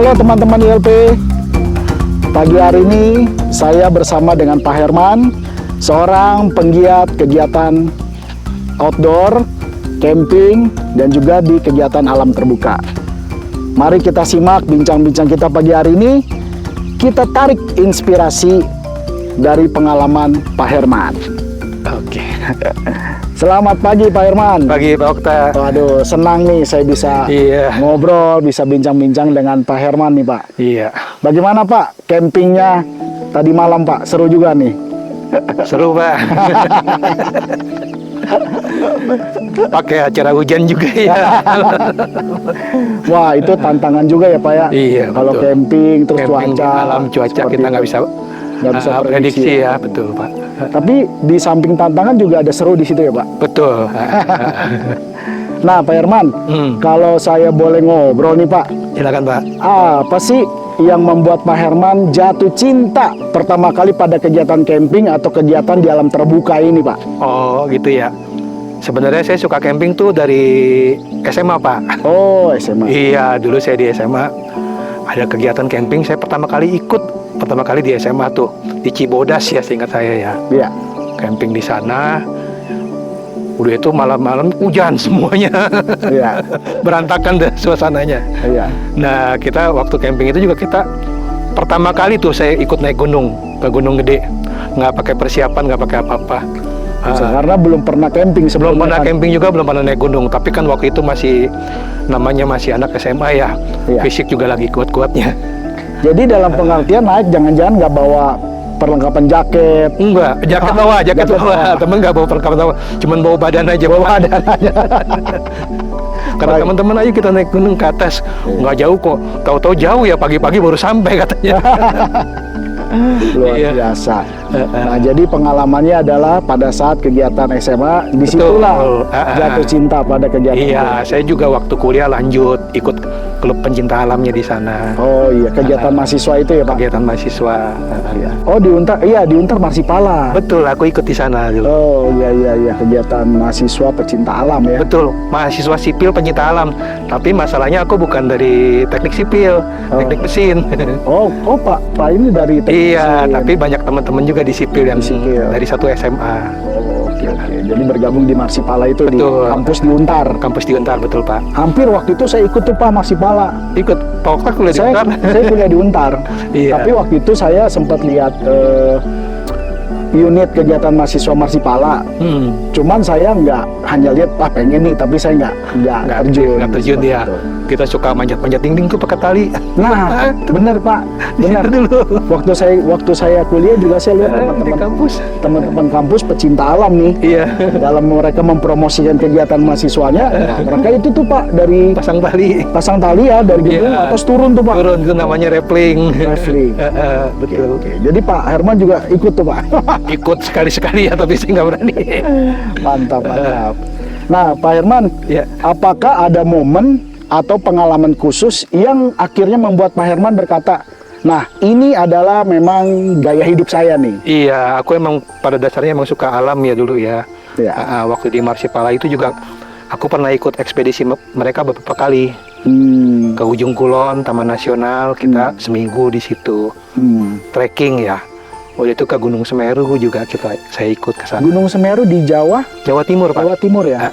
Halo teman-teman ILP, pagi hari ini saya bersama dengan Pak Herman, seorang penggiat kegiatan outdoor, camping, dan juga di kegiatan alam terbuka. Mari kita simak bincang-bincang kita pagi hari ini. Kita tarik inspirasi dari pengalaman Pak Herman. Oke. Selamat pagi Pak Herman. Pagi Pak Okta. Waduh, senang nih saya bisa ngobrol, bisa bincang-bincang dengan Pak Herman nih Pak. Iya. Bagaimana Pak campingnya tadi malam Pak? Seru juga nih. Seru Pak. Pakai acara hujan juga ya. Wah, itu tantangan juga ya Pak ya. Iya. Kalau betul. camping terus Camping, cuaca. alam cuaca kita nggak bisa prediksi ya, betul Pak. Tapi di samping tantangan juga ada seru di situ ya Pak. Betul. Nah Pak Herman, kalau saya boleh ngobrol nih Pak. Silakan Pak. Apa sih yang membuat Pak Herman jatuh cinta pertama kali pada kegiatan camping atau kegiatan di alam terbuka ini Pak? Oh gitu ya. Sebenarnya saya suka camping tuh dari SMA Pak. Oh SMA. Iya, dulu saya di SMA ada kegiatan camping. Saya pertama kali di SMA tuh di Cibodas ya, seingat saya ya. Iya. Camping di sana. Udah itu malam-malam hujan semuanya. Iya. Berantakan deh suasananya. Iya. Nah, kita waktu camping itu juga kita pertama kali tuh saya ikut naik gunung, ke Gunung Gede. Nggak pakai persiapan, nggak pakai apa-apa. Karena belum pernah camping sebelumnya. Belum pernah camping juga, belum pernah naik gunung. Tapi kan waktu itu masih anak SMA ya. Iya. Fisik juga lagi kuat-kuatnya. Jadi dalam pengertian naik jangan-jangan nggak bawa perlengkapan jaket. Enggak, jaket bawa. Temen nggak bawa perlengkapan bawa, cuman bawa badan aja. Karena teman-teman aja kita naik gunung ke atas, nggak jauh kok. Tahu-tahu jauh ya, pagi-pagi baru sampai katanya. Luar biasa. Nah, jadi pengalamannya adalah pada saat kegiatan SMA, disitulah jatuh cinta pada kegiatan. Iya, saya juga waktu kuliah lanjut ikut klub pencinta alamnya di sana. Oh iya, kegiatan mahasiswa itu ya Pak? Kegiatan mahasiswa. Oh di Untar, iya di Untar Marsipala. Betul, aku ikut di sana dulu. Oh iya, kegiatan mahasiswa pecinta alam ya? Betul, mahasiswa sipil pencinta alam. Tapi masalahnya aku bukan dari teknik sipil, teknik mesin. Oh Pak ini dari teknik iya, mesin. tapi banyak teman-teman juga di sipil yang dari satu SMA. Oh, oke. Jadi bergabung di Marsipala itu. Betul. Di kampus di Untar. Kampus di Untar, betul Pak. Hampir waktu itu saya ikut tuh Pak Marsipala. Ikut, Pak Okta kuliah di Untar. Saya kuliah di Untar. Iya. Tapi waktu itu saya sempat lihat unit kegiatan mahasiswa Marsipala. Cuman saya nggak hanya lihat, pengen nih, tapi saya nggak terjun. Ya. Kita suka manjat-manjat dinding tuh pakai tali. Nah, bener Pak, bener dulu. Waktu saya kuliah juga saya lihat teman-teman kampus pecinta alam nih. Iya. Dalam mereka mempromosikan kegiatan mahasiswanya, mereka itu tuh Pak dari pasang tali ya dari gedung atas turun tuh Pak. Turun itu namanya rappelling. Betul. Oke. Jadi Pak Herman juga ikut tuh Pak. Ikut sekali-sekali ya, tapi saya nggak berani. Mantap. Nah Pak Herman, apakah ada momen atau pengalaman khusus yang akhirnya membuat Pak Herman berkata, nah ini adalah memang gaya hidup saya nih? Iya, aku emang pada dasarnya emang suka alam ya dulu ya. Waktu di Marsipala itu juga aku pernah ikut ekspedisi mereka beberapa kali. Ke Ujung Kulon, Taman Nasional, kita seminggu di situ. Trekking ya. Waktu itu ke Gunung Semeru juga saya ikut ke sana. Gunung Semeru di Jawa Timur Pak. Jawa Timur ya.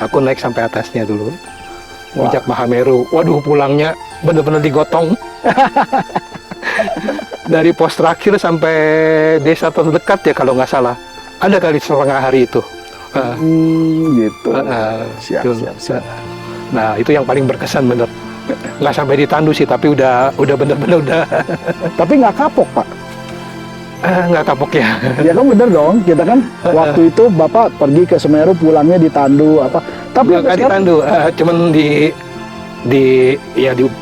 Aku naik sampai atasnya dulu. Puncak Mahameru. Waduh, pulangnya bener-bener digotong. Dari pos terakhir sampai desa terdekat ya kalau nggak salah. Ada kali setengah hari itu. Gitu. Siap. Nah, itu yang paling berkesan bener. Nggak sampai ditandu sih, tapi udah bener-bener udah. Tapi nggak kapok Pak? Nggak kapok ya. Ya kan bener dong, kita kan waktu itu Bapak pergi ke Semeru pulangnya ditandu apa. Tapi nggak ditandu, cuman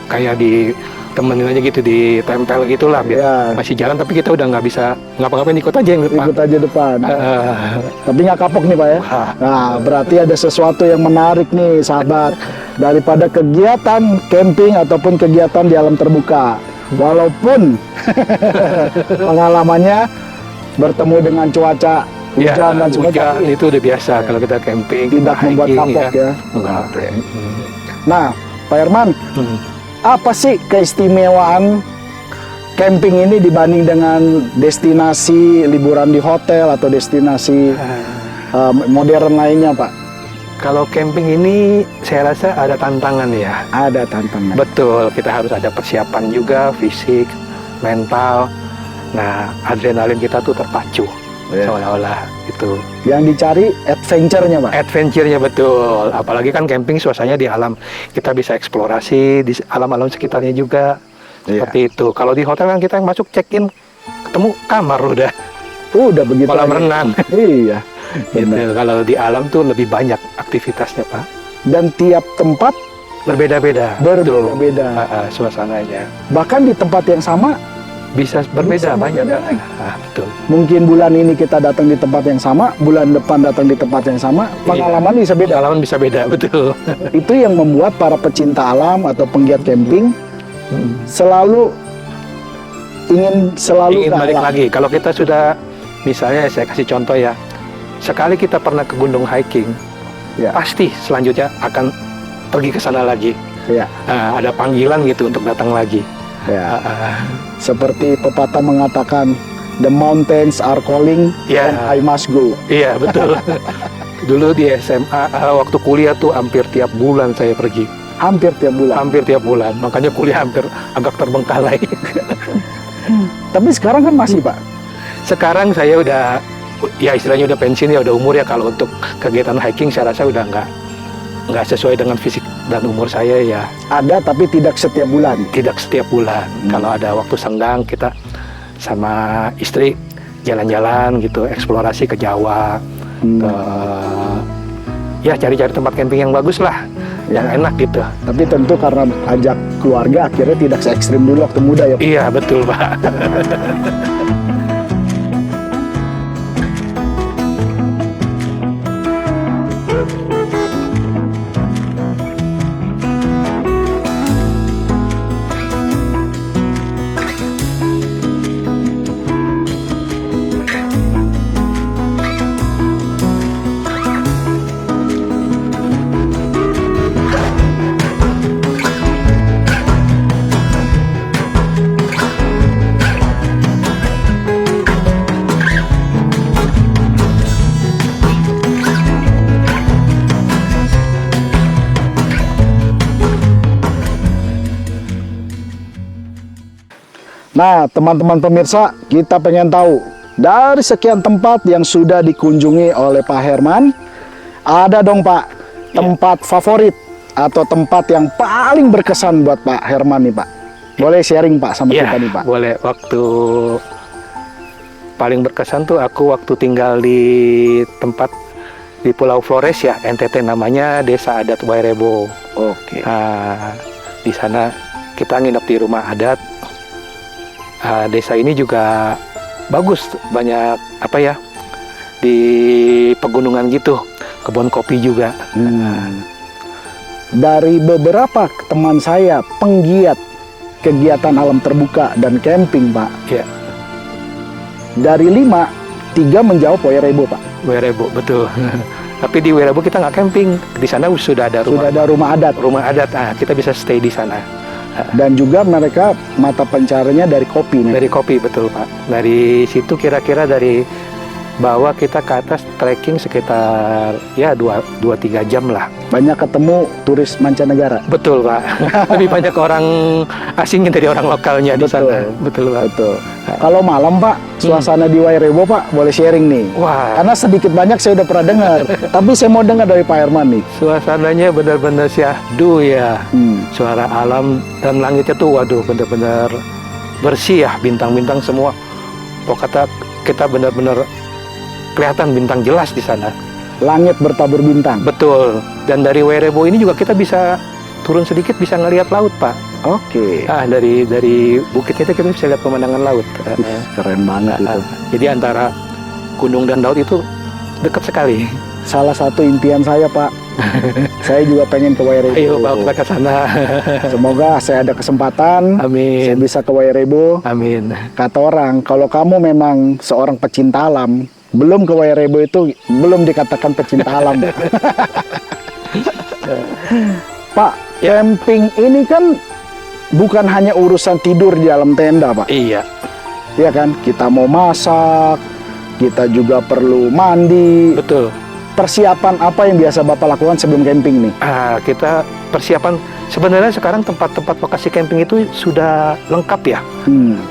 kayak di temenin aja gitu, ditempel gitulah biar masih jalan, tapi kita udah nggak bisa ngapa-ngapain, ikut aja depan. Tapi nggak kapok nih Pak ya. Nah berarti ada sesuatu yang menarik nih sahabat daripada kegiatan camping ataupun kegiatan di alam terbuka. Walaupun pengalamannya bertemu dengan cuaca hujan dan sebagainya, itu udah biasa kalau kita camping. Tidak membuat kapok ya. Nah, Pak Herman, apa sih keistimewaan camping ini dibanding dengan destinasi liburan di hotel atau destinasi modern lainnya, Pak? Kalau camping ini saya rasa ada tantangan ya. Ada tantangan. Betul, kita harus ada persiapan juga, fisik, mental. Nah, adrenalin kita tuh terpacu, seolah-olah itu. Yang dicari adventure-nya, Pak? Adventure-nya betul, apalagi kan camping suasananya di alam. Kita bisa eksplorasi di alam-alam sekitarnya juga, seperti itu. Kalau di hotel kan kita yang masuk check-in, ketemu kamar udah. Udah begitu. Kolam renang. Iya. Gitu. Kalau di alam tuh lebih banyak aktivitasnya, Pak. Dan tiap tempat Berbeda-beda. berbeda. Suasananya. Bahkan di tempat yang sama Bisa berbeda Bisa banyak. berbeda. Betul. mungkin bulan ini kita datang di tempat yang sama, bulan depan datang di tempat yang sama, pengalaman bisa beda. Pengalaman bisa beda, betul. Itu yang membuat para pecinta alam atau penggiat camping selalu ingin Ingin ke balik alam. lagi. Kalau kita sudah, misalnya saya kasih contoh ya, sekali kita pernah ke gunung hiking, Ya. pasti selanjutnya akan pergi ke sana lagi. Ya, Ada panggilan gitu untuk datang lagi. ya. Seperti pepatah mengatakan, the mountains are calling Ya. and I must go. Iya, betul. Dulu di SMA, waktu kuliah tuh hampir tiap bulan saya pergi. Hampir tiap bulan. Hampir tiap bulan. Makanya kuliah hampir agak terbengkalai. Tapi sekarang kan masih, Pak. Sekarang saya udah, ya istilahnya udah pensiun ya, udah umur ya. Kalau untuk kegiatan hiking saya rasa udah nggak sesuai dengan fisik dan umur saya ya. Ada tapi tidak setiap bulan. Tidak setiap bulan. Kalau ada waktu senggang kita sama istri jalan-jalan gitu, eksplorasi ke Jawa, ya cari-cari tempat camping yang bagus lah, yang enak gitu. Tapi tentu karena ajak keluarga akhirnya tidak se ekstrim dulu waktu muda ya, Pak. Iya betul Pak. Nah, teman-teman pemirsa, kita pengen tahu dari sekian tempat yang sudah dikunjungi oleh Pak Herman, ada dong Pak tempat favorit atau tempat yang paling berkesan buat Pak Herman nih Pak. Boleh sharing Pak sama kita nih Pak? Boleh. Waktu paling berkesan tuh aku waktu tinggal di tempat di Pulau Flores ya, NTT, namanya Desa Adat Wairebo. Oke. Di sana kita nginep di rumah adat. Desa ini juga bagus, banyak apa ya, di pegunungan gitu, kebun kopi juga. Dari beberapa teman saya penggiat kegiatan alam terbuka dan camping Pak, Ya, dari 5, 3 menjawab Wairebo Pak. Wairebo betul. Tapi di Wairebo kita nggak camping, di sana sudah ada rumah. Sudah ada rumah adat. Rumah adat, kita bisa stay di sana. Dan juga mereka mata pencariannya dari kopi nih. Dari kopi, betul Pak. Dari situ kira-kira dari bawah kita ke atas trekking sekitar ya 2-3 jam lah. Banyak ketemu turis mancanegara. Betul Pak. Lebih banyak orang asingnya dari orang lokalnya di Betul. sana. Betul Pak. Betul. Kalau malam Pak, suasana di Wairebo Pak, boleh sharing nih. Wah, Karena sedikit banyak saya udah pernah dengar. Tapi saya mau dengar dari Pak Herman nih. suasananya benar-benar syahdu ya. Suara alam dan langitnya tuh waduh benar-benar bersih ya, bintang-bintang semua. Pokoknya kita benar-benar kelihatan bintang jelas di sana. Langit bertabur bintang. Betul. Dan dari Wairebo ini juga kita bisa turun sedikit, bisa ngelihat laut Pak. Oke. Dari bukitnya itu kita bisa lihat pemandangan laut. Keren banget itu. Jadi antara gunung dan laut itu dekat sekali. Salah satu impian saya Pak. Saya juga pengen ke Wairebo. Ayo Pak, kita ke sana. Semoga saya ada kesempatan. Saya Amin. bisa ke Wairebo. Amin. Kata orang, kalau kamu memang seorang pecinta alam, belum ke Wairebo itu belum dikatakan pecinta alam. Pak, Ya. camping ini kan bukan hanya urusan tidur di dalam tenda, Pak. Iya. Iya kan? Kita mau masak, kita juga perlu mandi. Betul. Persiapan apa yang biasa Bapak lakukan sebelum camping nih? Kita persiapan, sebenarnya sekarang tempat-tempat lokasi camping itu sudah lengkap ya.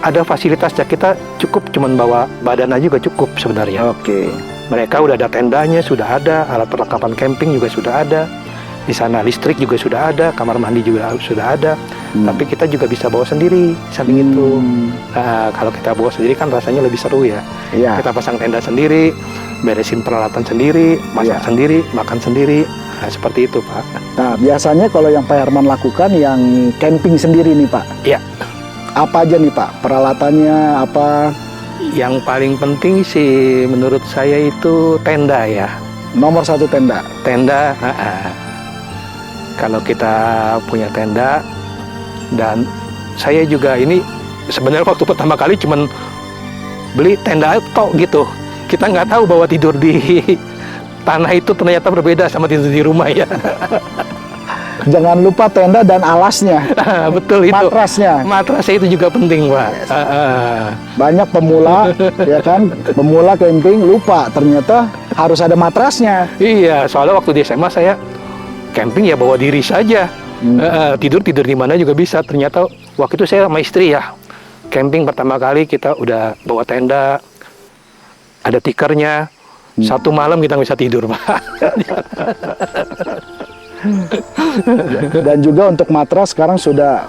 Ada fasilitasnya, kita cukup cuman bawa badan aja juga cukup sebenarnya. Oke. Mereka udah ada tendanya, sudah ada, alat perlengkapan camping juga sudah ada. Di sana listrik juga sudah ada, kamar mandi juga sudah ada. Tapi kita juga bisa bawa sendiri samping itu. Kalau kita bawa sendiri kan rasanya lebih seru ya. Iya. Kita pasang tenda sendiri, beresin peralatan sendiri, masak sendiri, makan sendiri. Nah, seperti itu, Pak. Nah, biasanya kalau yang Pak Herman lakukan yang camping sendiri nih, Pak. Iya. Apa aja nih, Pak? Peralatannya apa? Yang paling penting sih menurut saya itu tenda ya. Nomor satu tenda. Tenda, kalau kita punya tenda, dan saya juga ini sebenarnya waktu pertama kali cuman beli tenda tok gitu. Kita nggak tahu bahwa tidur di tanah itu ternyata berbeda sama tidur di rumah ya. Jangan lupa tenda dan alasnya. Betul itu. Matrasnya. Matrasnya itu juga penting, Pak. Yes. Banyak pemula, ya kan, pemula camping lupa ternyata harus ada matrasnya. Iya, soalnya waktu di SMA saya camping ya bawa diri saja. Tidur di mana juga bisa. Ternyata waktu itu saya sama istri ya. Camping pertama kali kita udah bawa tenda, ada tikernya. Satu malam kita nggak bisa tidur, Pak. Dan juga untuk matras sekarang sudah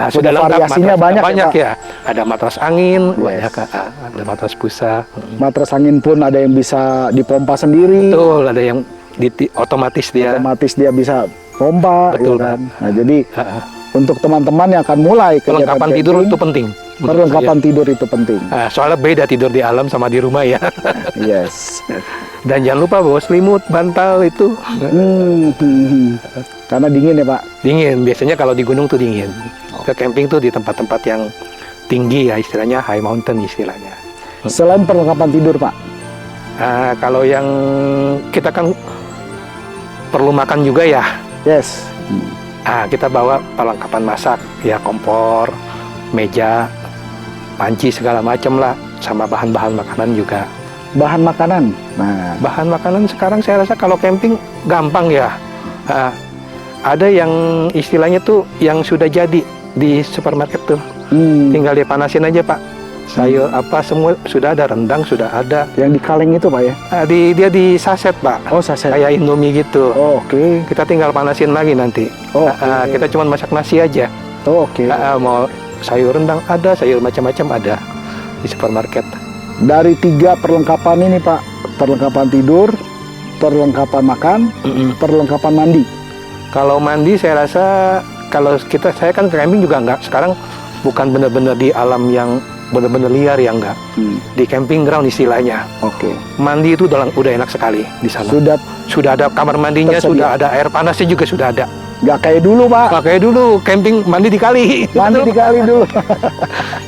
sudah lengkap, variasinya banyak ya. Ada matras angin, Yes. ada matras busa. Matras angin pun ada yang bisa dipompa sendiri. Betul, ada yang otomatis dia. Otomatis dia bisa pompa. Betul, ya kan? Nah, jadi untuk teman-teman yang akan mulai kegiatan Perlengkapan camping, tidur itu penting. perlengkapan tidur itu penting. Soalnya beda tidur di alam sama di rumah ya. Yes. Dan jangan lupa bawa selimut, bantal itu. Karena dingin ya, Pak. Dingin, biasanya kalau di gunung tuh dingin. Ke camping tuh di tempat-tempat yang tinggi ya, istilahnya high mountain istilahnya. Selain perlengkapan tidur, Pak. Kalau yang kita kan perlu makan juga ya. Yes. Kita bawa perlengkapan masak, ya kompor, meja, panci segala macam lah, sama bahan-bahan makanan juga. Bahan makanan. Nah, Bahan makanan sekarang saya rasa kalau camping gampang ya. Ada yang istilahnya tuh yang sudah jadi di supermarket tuh. Tinggal dipanasin aja, Pak. Sayur apa semua sudah ada, rendang sudah ada. yang di kaleng itu, Pak ya? Dia di saset, Pak. Oh, saset. Kayak Indomie gitu. Oh, oke. Kita tinggal panasin lagi nanti. Oh, Kita cuma masak nasi aja. Oh, oke. Mau sayur rendang ada, sayur macam-macam ada di supermarket. Dari 3 perlengkapan ini, Pak. Perlengkapan tidur, perlengkapan makan, perlengkapan mandi. Kalau mandi saya rasa saya kan camping juga enggak. Sekarang bukan benar-benar di alam yang benar-benar liar ya enggak. Di camping ground istilahnya. Oke. Mandi itu udah enak sekali di sana. Sudah ada kamar mandinya, tersedia. sudah ada air panasnya juga sudah ada. Nggak kayak dulu, Pak. Pakai dulu camping mandi di kali. Mandi di kali dulu.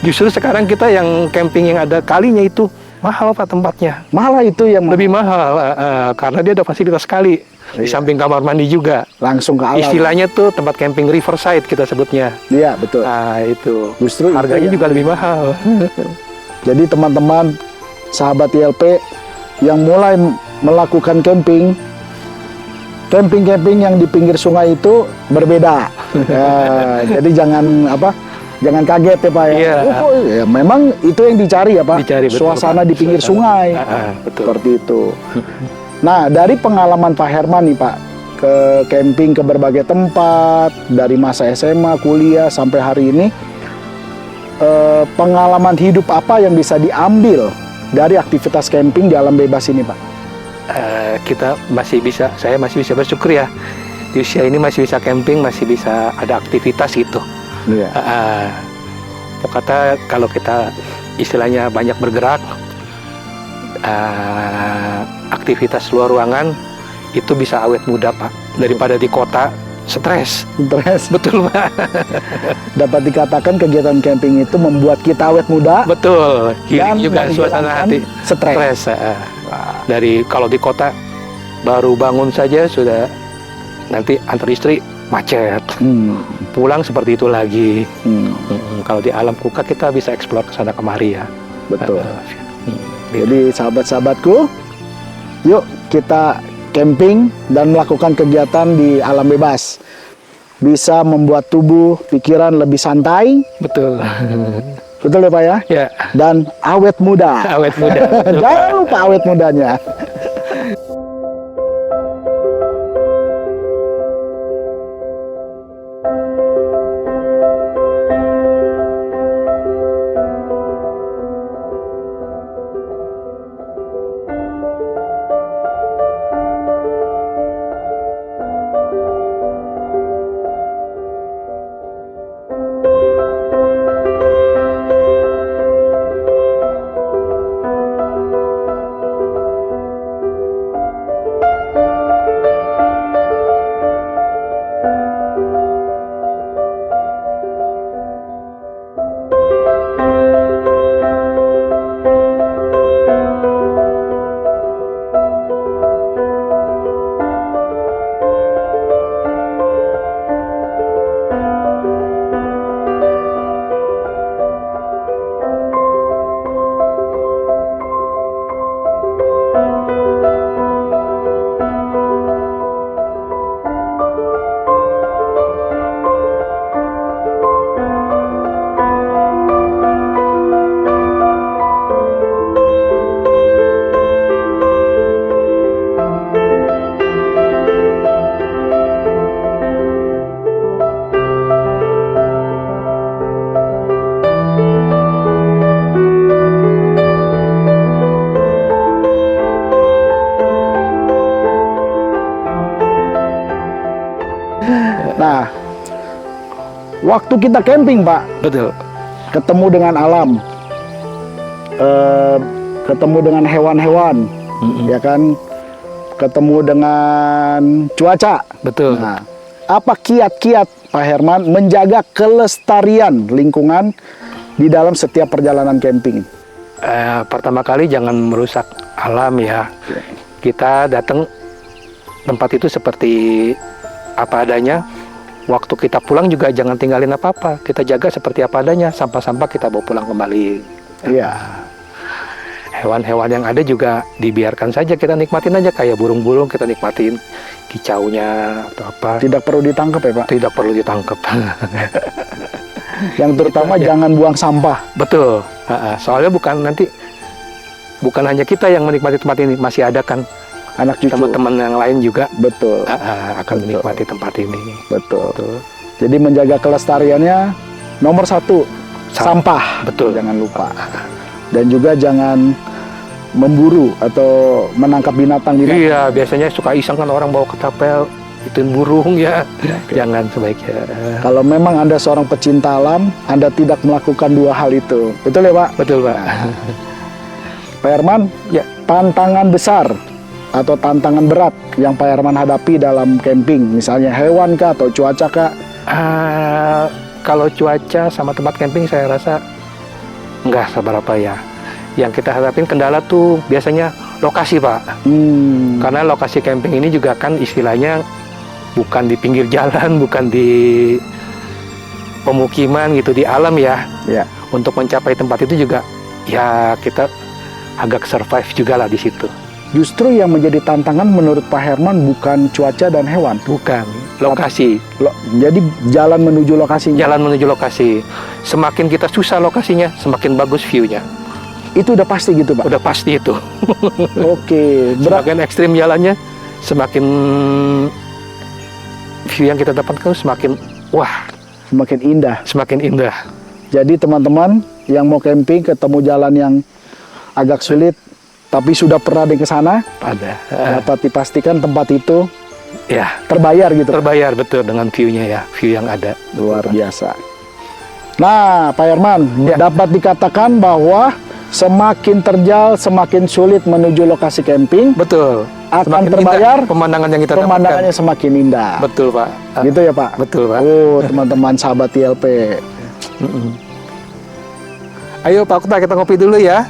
Justru sekarang kita yang camping yang ada kalinya itu mahal, Pak, tempatnya. Malah itu yang Lebih mahal karena dia ada fasilitas kali. Di Iya. samping kamar mandi juga. langsung ke alam. Istilahnya tuh tempat camping riverside kita sebutnya. Iya, betul. Itu. Justru itu Harganya yang- juga lebih mahal. Jadi teman-teman, sahabat ILP yang mulai melakukan camping yang di pinggir sungai itu berbeda. Jadi jangan kaget ya, Pak ya. Iya. Ya, memang itu yang dicari ya, Pak. Dicari, betul, Suasana Pak. di pinggir sungai. Betul. Seperti itu. Nah, dari pengalaman Pak Herman nih, Pak, ke camping ke berbagai tempat dari masa SMA, kuliah sampai hari ini, pengalaman hidup apa yang bisa diambil dari aktivitas camping di alam bebas ini, Pak? Saya masih bisa bersyukur ya. Di usia ini masih bisa camping, masih bisa ada aktivitas gitu. Iya. Kata kalau kita istilahnya banyak bergerak, aktivitas luar ruangan itu bisa awet muda, Pak, daripada di kota stres. Stres. Betul, Pak. Dapat dikatakan kegiatan camping itu membuat kita awet muda. Betul. Healing juga dan suasana menghilangkan hati. stres. Dari kalau di kota baru bangun saja sudah nanti antar istri macet. Pulang seperti itu lagi. Kalau di alam KUKA kita bisa eksplor ke sana kemari ya. Betul. Jadi sahabat-sahabatku, yuk kita camping dan melakukan kegiatan di alam bebas. Bisa membuat tubuh, pikiran lebih santai. Betul. Betul ya Pak ya? Ya. Dan awet muda. Awet muda. Jangan lupa awet mudanya. Nah, waktu kita camping Pak, Betul. ketemu dengan alam, ketemu dengan hewan-hewan, ya kan, ketemu dengan cuaca. Betul. Nah, apa kiat-kiat Pak Herman menjaga kelestarian lingkungan di dalam setiap perjalanan camping? Pertama kali jangan merusak alam ya. Kita datang tempat itu seperti apa adanya. Waktu kita pulang juga jangan tinggalin apa-apa. Kita jaga seperti apa adanya. Sampah-sampah kita bawa pulang kembali. Iya. Hewan-hewan yang ada juga dibiarkan saja, kita nikmatin aja, kayak burung-burung kita nikmatin kicaunya atau apa. Tidak perlu ditangkap ya Pak? Tidak perlu ditangkap. Yang terutama jangan buang sampah. Betul. Soalnya bukan hanya kita yang menikmati tempat ini, masih ada kan Anak cucu. teman-teman yang lain juga Betul. akan menikmati tempat ini. Betul. Jadi menjaga kelestariannya nomor satu, sampah. Betul. Jangan lupa. Dan juga jangan memburu atau menangkap binatang. Iya, biasanya suka iseng kan orang bawa ketapel, ituin burung ya. Jangan sebaiknya. Kalau memang Anda seorang pecinta alam, Anda tidak melakukan dua hal itu. Betul ya Pak? Betul Pak. Pak Herman, ya, tantangan besar atau tantangan berat yang Pak Herman hadapi dalam camping, misalnya hewan kah atau cuaca kah? Kalau cuaca sama tempat camping saya rasa nggak seberapa ya. Yang kita hadapin kendala tuh biasanya lokasi Pak. Karena lokasi camping ini juga kan istilahnya bukan di pinggir jalan, bukan di pemukiman gitu, di alam ya. Ya. Untuk mencapai tempat itu juga ya kita agak survive juga lah di situ. Justru yang menjadi tantangan menurut Pak Herman bukan cuaca dan hewan. Bukan, lokasi. Jadi jalan menuju lokasinya. Jalan menuju lokasi. Semakin kita susah lokasinya, semakin bagus view-nya. Itu udah pasti gitu Pak? Udah pasti itu. Oke. Semakin ekstrim jalannya, semakin view yang kita dapatkan semakin wah. Semakin indah. Semakin indah. Jadi teman-teman yang mau camping ketemu jalan yang agak sulit, tapi sudah pernah ke sana, dapat dipastikan tempat itu ya terbayar gitu. Terbayar betul dengan view-nya ya, view yang ada. Luar biasa. Nah, Pak Herman, Ya. dapat dikatakan bahwa semakin terjal, semakin sulit menuju lokasi camping, Betul. akan Semakin terbayar, indah pemandangan yang kita pemandangannya dapatkan. semakin indah. Betul Pak. Gitu ya Pak? Betul Pak. Oh, teman-teman sahabat TLP. Ayo Pak Kuta, kita ngopi dulu ya.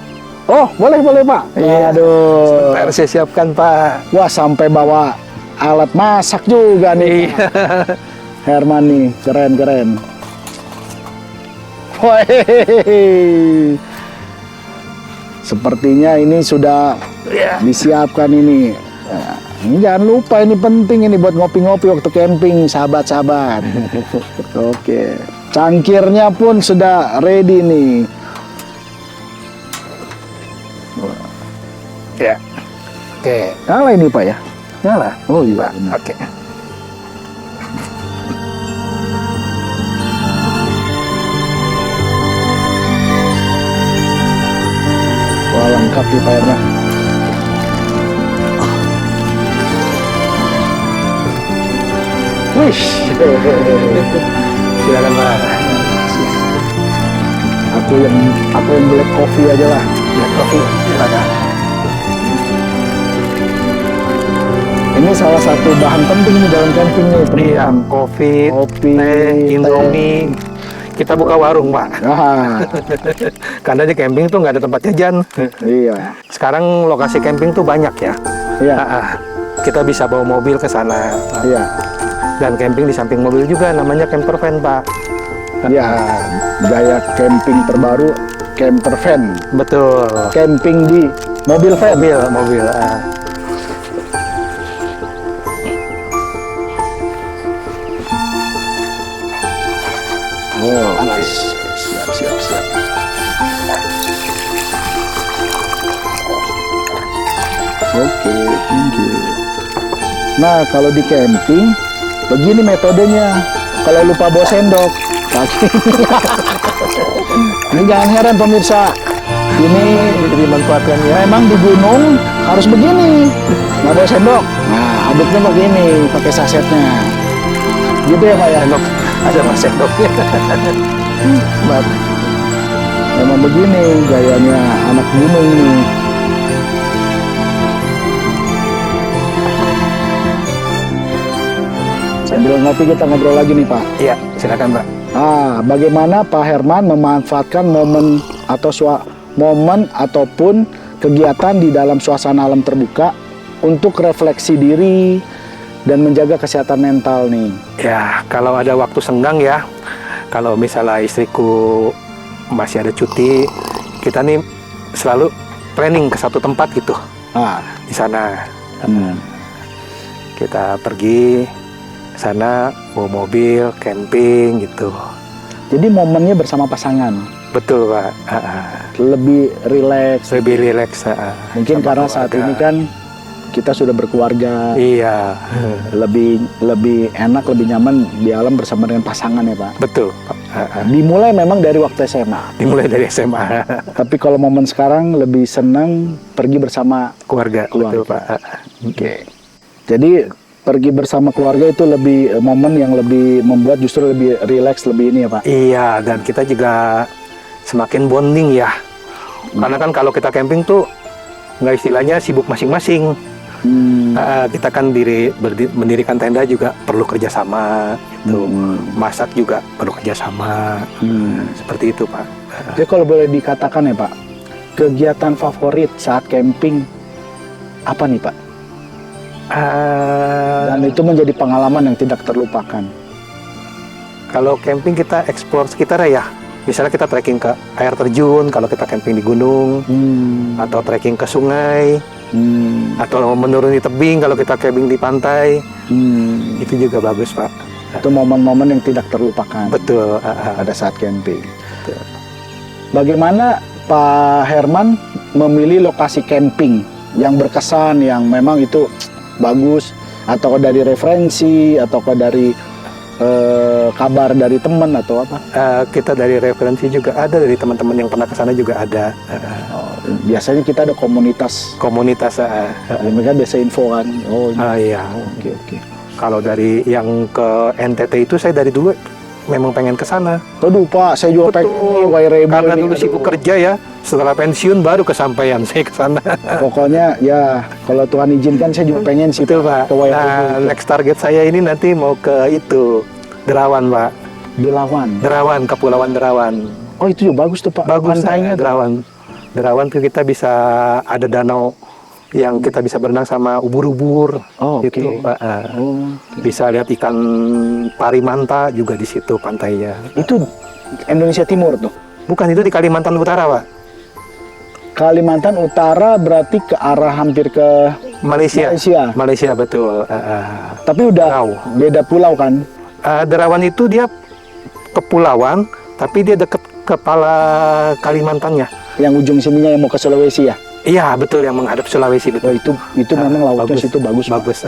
Oh, boleh Pak. Iya. Aduh. Sebentar saya siapkan Pak. Wah, sampai bawa alat masak juga nih. Iya. Herman nih, keren. Wih, sepertinya ini sudah disiapkan ini. Nah, ini jangan lupa, ini penting ini buat ngopi-ngopi waktu camping, sahabat-sahabat. Oke, cangkirnya pun sudah ready nih. Ya. Oke. Nyala ini Pak ya? Nyala. Oh iya. Benar. Oke. Wah, lengkap nih Pak Herman. Wih, Silakan Pak. aku yang black coffee aja lah. Black coffee. Silakan. Ini salah satu bahan penting nih dalam camping nih, Iya, teman-teman. kopi, Kopi, teh, Indomie. Kita buka warung, Pak. Ah, Karena di camping tuh nggak ada tempat jajan. iya, Sekarang lokasi camping tuh banyak ya. iya, Kita bisa bawa mobil ke sana. iya, Dan camping di samping mobil juga namanya camper van, Pak. iya. Gaya camping terbaru, camper van. Betul. Camping di mobil van. Mobil. Oh, siap. Oke, thank you. Nah, kalau di camping, begini metodenya. Kalau lupa bawa sendok, pakai. Ini jangan heran pemirsa. Ini Dimanfaatkan ya. memang di gunung harus begini. Nggak bawa sendok. Nah, aduknya begini, pakai sasetnya. Gitu ya Pak ya? Sendok. Ada mas sendoknya. Memang begini gayanya anak gunung nih. Sambil ngopi kita ngobrol lagi nih Pak. Iya, silakan Pak. Bagaimana Pak Herman memanfaatkan momen atau momen ataupun kegiatan di dalam suasana alam terbuka untuk refleksi diri dan menjaga kesehatan mental nih? Ya, kalau ada waktu senggang ya, kalau misalnya istriku masih ada cuti, kita nih selalu planning ke satu tempat gitu. Di sana kita pergi ke sana, bawa mobil, camping gitu. Jadi momennya bersama pasangan. Betul Pak. Lebih rileks. Lebih rileks. Mungkin sama karena saat keluarga. ini kan kita sudah berkeluarga. Iya. Lebih enak, lebih nyaman di alam bersama dengan pasangan ya Pak. Betul. Dimulai memang dari waktu SMA. Dimulai dari SMA. Tapi kalau momen sekarang lebih senang pergi bersama Keluarga. Betul Pak. Oke. Jadi pergi bersama keluarga itu lebih momen yang lebih membuat justru lebih rileks, lebih ini ya Pak. Iya, dan kita juga semakin bonding ya. Karena kan kalau kita camping tuh nggak istilahnya sibuk masing-masing. Kita kan mendirikan tenda juga perlu kerjasama, gitu. Masak juga perlu kerjasama, seperti itu Pak. Jadi kalau boleh dikatakan ya Pak, kegiatan favorit saat camping apa nih Pak? Dan itu menjadi pengalaman yang tidak terlupakan. Kalau camping kita eksplor sekitar ya. Misalnya kita trekking ke air terjun kalau kita camping di gunung, atau trekking ke sungai, atau menuruni tebing kalau kita camping di pantai. Itu juga bagus Pak. Itu momen-momen yang tidak terlupakan. Betul. Pada saat camping. Betul. Bagaimana Pak Herman memilih lokasi camping yang berkesan, yang memang itu bagus, atau dari referensi, atau dari kabar dari teman atau apa? Kita dari referensi juga ada, dari teman-teman yang pernah ke sana juga ada. Biasanya kita ada komunitas. Komunitas. Mereka biasa info kan. Iya. Oke. Kalau dari yang ke NTT itu saya dari dulu memang pengen ke sana. Aduh Pak, saya juga pengen. Karena dulu sibuk kerja ya. Setelah pensiun baru kesampaian saya ke sana. Pokoknya ya kalau Tuhan izinkan saya juga pengen sih. Betul Pak. Ke Nah, next target saya ini nanti mau ke itu Derawan Pak. Derawan, Kepulauan Derawan. Oh itu juga bagus tuh Pak. Bagus Pantainya. Derawan. Derawan tuh kita bisa ada danau yang kita bisa berenang sama ubur-ubur. Oh, oke. Gitu. Bisa lihat ikan parimanta juga di situ pantainya. Itu Indonesia Timur tuh. Bukan, itu di Kalimantan Utara, Pak. Kalimantan Utara berarti ke arah hampir ke Malaysia. Malaysia, betul. Tapi udah Jauh. beda pulau kan? Derawan itu dia kepulauan, tapi dia dekat kepala Kalimantannya. Yang ujung sininya yang mau ke Sulawesi ya? Iya, betul, yang menghadap Sulawesi, Oh, betul. itu memang lautnya bagus. situ bagus. Pak. Bagus.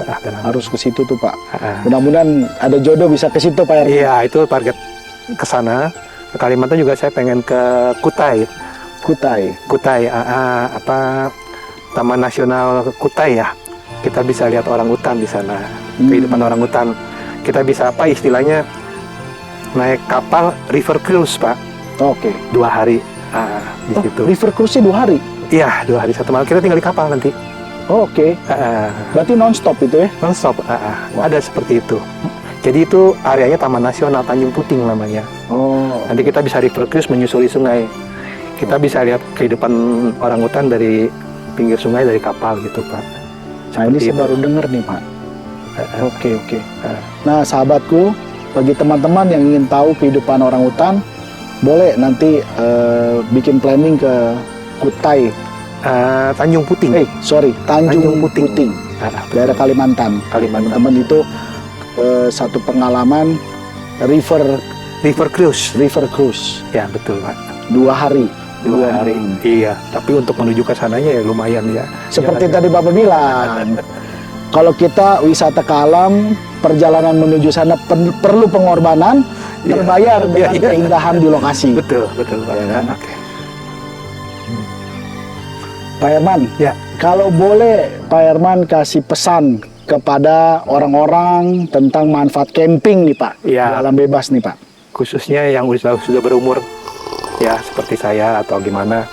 Harus ke situ tuh Pak. Mudah-mudahan ada jodoh bisa ke situ Pak Herman. Iya, itu target ke sana. Ke Kalimantan juga saya pengen ke Kutai. Taman Nasional Kutai ya. Kita bisa lihat orang hutan di sana. Kehidupan orang hutan. Kita bisa istilahnya naik kapal river cruise, Pak. Oke. 2 hari. Di situ. River cruise-nya 2 hari? Iya, 2 hari 1 malam. Kita tinggal di kapal nanti. Oke. Berarti non-stop itu ya? Non-stop. Ada seperti itu. Jadi itu areanya Taman Nasional Tanjung Puting namanya. Nanti kita bisa river cruise menyusuri sungai. Kita bisa lihat kehidupan orang hutan dari pinggir sungai, dari kapal gitu, Pak. Nah, ini saya baru dengar nih, Pak. Oke. Nah, sahabatku, bagi teman-teman yang ingin tahu kehidupan orang hutan, boleh nanti bikin planning ke Kutai. Tanjung Puting. Tanjung Puting. Daerah Kalimantan. Teman-teman itu satu pengalaman river cruise. Ya, betul, Pak. 2 hari. 2 hari. Iya, tapi untuk menuju ke sananya ya lumayan ya. Seperti tadi Bapak bilang, kalau kita wisata ke alam, perjalanan menuju sana perlu pengorbanan, terbayar dengan keindahan di lokasi. Betul, Pak. Ya, kan? Oke. Pak Herman, Ya. Kalau boleh Pak Herman kasih pesan kepada orang-orang tentang manfaat camping nih Pak, di alam bebas nih Pak. Khususnya yang sudah berumur ya seperti saya atau gimana,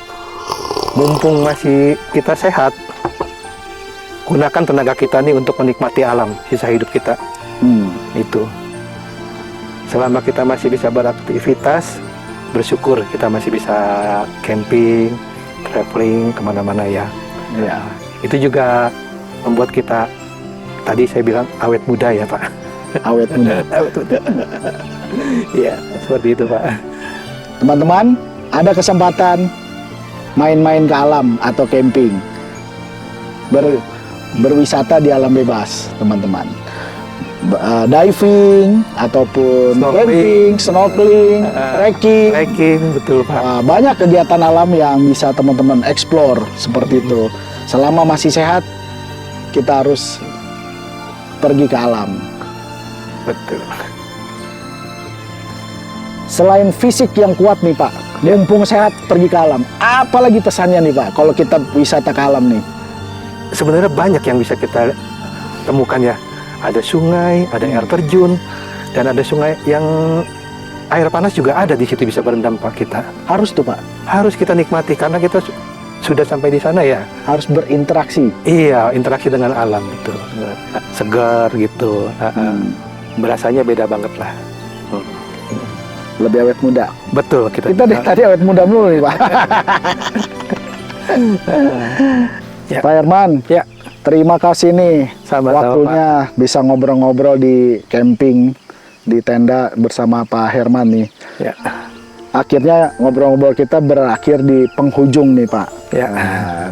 mumpung masih kita sehat, gunakan tenaga kita nih untuk menikmati alam sisa hidup kita. Itu selama kita masih bisa beraktivitas, bersyukur kita masih bisa camping, traveling kemana-mana ya. Itu juga membuat kita, tadi saya bilang awet muda ya Pak. Awet muda. Ya, seperti itu Pak. Teman-teman, ada kesempatan main-main ke alam atau camping, berwisata di alam bebas, teman-teman. Diving ataupun camping, snorkeling, trekking, betul Pak. Banyak kegiatan alam yang bisa teman-teman explore seperti itu. Selama masih sehat, kita harus pergi ke alam. Betul. Selain fisik yang kuat nih Pak, mumpung sehat pergi ke alam, apalagi pesannya nih Pak kalau kita wisata ke alam nih? Sebenarnya banyak yang bisa kita temukan ya. Ada sungai, ada air terjun, dan ada sungai yang air panas juga ada di situ bisa berendam Pak kita. Harus tuh Pak? Harus kita nikmati karena kita sudah sampai di sana ya. Harus berinteraksi. Iya, interaksi dengan alam gitu. Segar gitu. Berasanya beda banget lah. Lebih awet muda. Betul kita tadi awet muda mulu nih Pak. Ya. Pak Herman, ya, terima kasih nih sama-sama, waktunya Pak. Bisa ngobrol-ngobrol di camping di tenda bersama Pak Herman nih. Ya. Akhirnya ngobrol-ngobrol kita berakhir di penghujung nih Pak. Ya.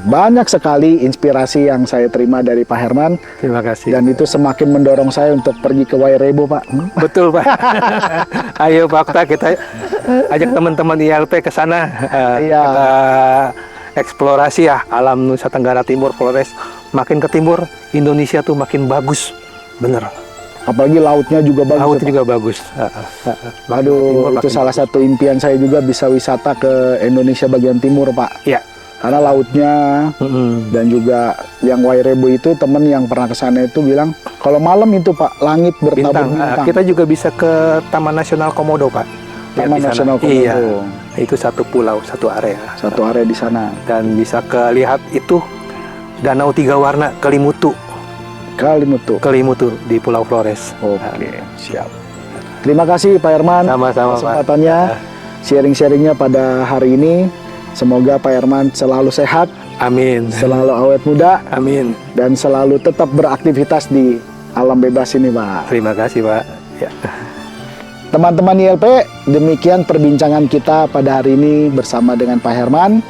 Banyak sekali inspirasi yang saya terima dari Pak Herman. Terima kasih. Dan itu semakin mendorong saya untuk pergi ke Wairebo Pak. Betul Pak. Ayo Pak, kita ajak teman-teman ILP ke sana. Kita eksplorasi ya alam Nusa Tenggara Timur, Flores. Makin ke timur Indonesia tuh makin bagus, bener. Apalagi lautnya juga bagus. Lautnya juga bagus. Aduh, itu salah satu impian saya juga bisa wisata ke Indonesia bagian timur Pak. Iya. Karena lautnya dan juga yang Wairebo itu temen yang pernah kesana itu bilang kalau malam itu Pak langit bertabur bintang. Kita juga bisa ke Taman Nasional Komodo Pak. Taman Nasional Komodo. Iya. Itu satu pulau, satu area. Satu area di sana. Dan bisa lihat itu Danau Tiga Warna Kelimutu di Pulau Flores. Oke, siap. Terima kasih Pak Herman. Sama-sama kesempatannya, sharing-sharingnya pada hari ini. Semoga Pak Herman selalu sehat, Amin. Selalu awet muda. Amin. Dan selalu tetap beraktivitas di alam bebas ini, Pak. Terima kasih, Pak. Ya. Teman-teman ILP, demikian perbincangan kita pada hari ini bersama dengan Pak Herman.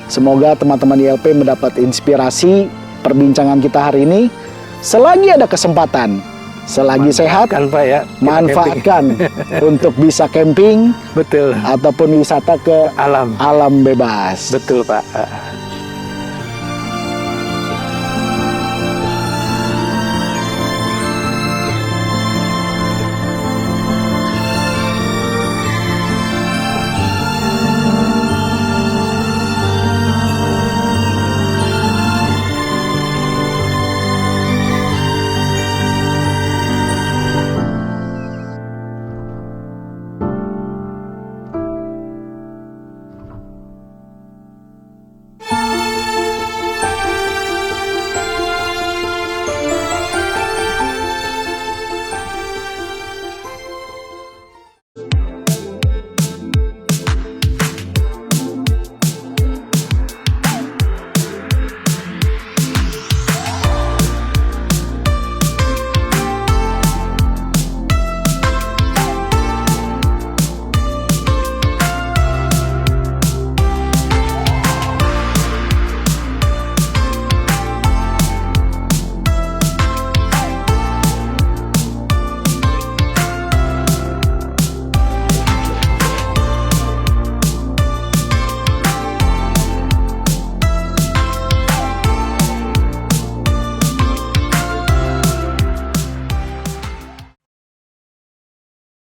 Semoga teman-teman ILP mendapat inspirasi perbincangan kita hari ini. Selagi ada kesempatan, selagi sehat, Kan, Pak, ya. Kita manfaatkan untuk bisa camping Betul. ataupun wisata ke Alam. alam bebas. Betul, Pak.